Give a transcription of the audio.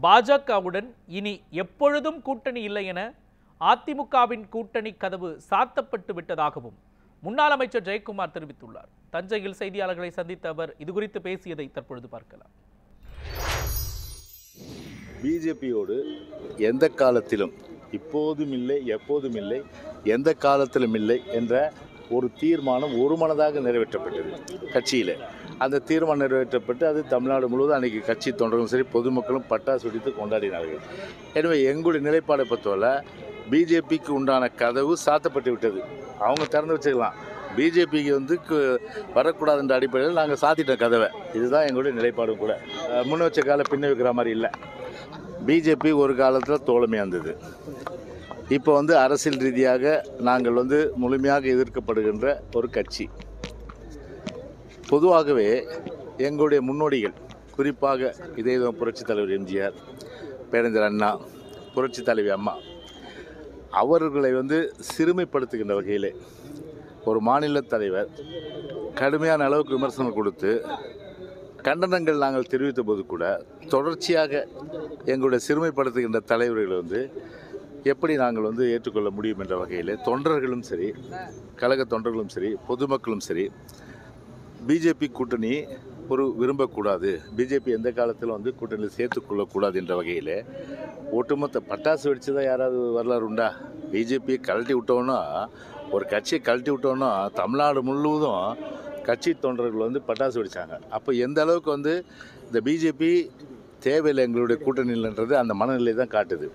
பாஜகவுடன் இனி எப்பொழுதும் கூட்டணி இல்லை என அதிமுகவின் கூட்டணி கதவு சாத்தப்பட்டு விட்டதாகவும் முன்னாள் அமைச்சர் ஜெயக்குமார் தெரிவித்துள்ளார். தஞ்சையில் செய்தியாளர்களை சந்தித்த அவர் இதுகுறித்து பேசியதை தற்பொழுது பார்க்கலாம். பிஜேபியோடு எந்த காலத்திலும் இப்போதும் இல்லை, எப்போதும் இல்லை, எந்த காலத்திலும் இல்லை என்ற ஒரு தீர்மானம் ஒருமனதாக நிறைவேற்றப்பட்டது கட்சியில். அந்த தீர்மானம் நிறைவேற்றப்பட்டு அது தமிழ்நாடு முழுவதும் அன்றைக்கி கட்சி தொண்டர்களும் சரி பொதுமக்களும் பட்டாசு வெடித்து கொண்டாடினார்கள். எனவே எங்களுடைய நிலைப்பாடை பொறுத்தவரை பிஜேபிக்கு உண்டான கதவு சாத்தப்பட்டு விட்டது. அவங்க திறந்து வச்சுக்கலாம். பிஜேபிக்கு வரக்கூடாது என்ற அடிப்படையில் நாங்கள் சாத்திட்டோம் கதவை. இதுதான் எங்களுடைய நிலைப்பாடும் கூட. முன்ன வச்ச கால பின்ன வைக்கிற மாதிரி இல்லை. பிஜேபி ஒரு காலத்தில் தோழமையாக இருந்தது. இப்போ அரசியல் ரீதியாக நாங்கள் முழுமையாக எதிர்க்கப்படுகின்ற ஒரு கட்சி. பொதுவாகவே எங்களுடைய முன்னோடிகள், குறிப்பாக இதே புரட்சித் தலைவர் எம்ஜிஆர், பேரறிஞர் அண்ணா, புரட்சித் தலைவி அம்மா, அவர்களை சிறுமைப்படுத்துகின்ற வகையிலே ஒரு மாநில தலைவர் கடுமையான அளவுக்கு விமர்சனம் கொடுத்து கண்டனங்கள் நாங்கள் தெரிவித்த போது கூட தொடர்ச்சியாக எங்களுடைய சிறுமைப்படுத்துகின்ற தலைவர்களை எப்படி நாங்கள் ஏற்றுக்கொள்ள முடியும் என்ற வகையில் தொண்டர்களும் சரி, கழக தொண்டர்களும் சரி, பொதுமக்களும் சரி பிஜேபி கூட்டணி விரும்பக்கூடாது, பிஜேபி எந்த காலத்தில் கூட்டணியில் சேர்த்துக்கொள்ளக்கூடாது என்ற வகையில் ஒட்டுமொத்த பட்டாசு வெடிச்சு தான் யாராவது வரலாறு உண்டா? பிஜேபியை கழட்டி விட்டோன்னா, ஒரு கட்சியை கழட்டி விட்டோன்னா தமிழ்நாடு முழுவதும் கட்சி தொண்டர்கள் பட்டாசு வெடித்தாங்க. அப்போ எந்த அளவுக்கு இந்த பிஜேபி தேவையில்லை எங்களுடைய கூட்டணியில்ன்றது அந்த மனநிலை தான் காட்டுது.